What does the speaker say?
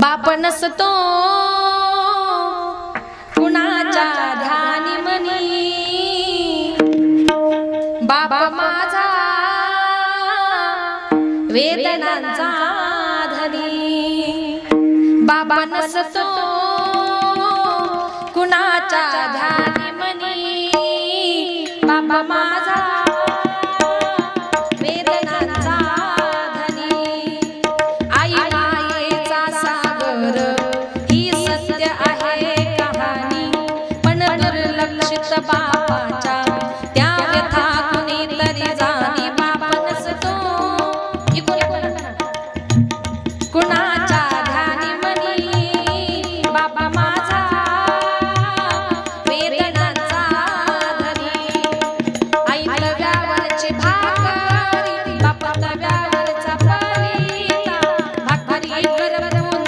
बाप नसतो कुणाच्या ध्यानी मनी, बाप माझा वेदनांचा धनी। बाप नसतो कुणाच्या ध्यानी मनी,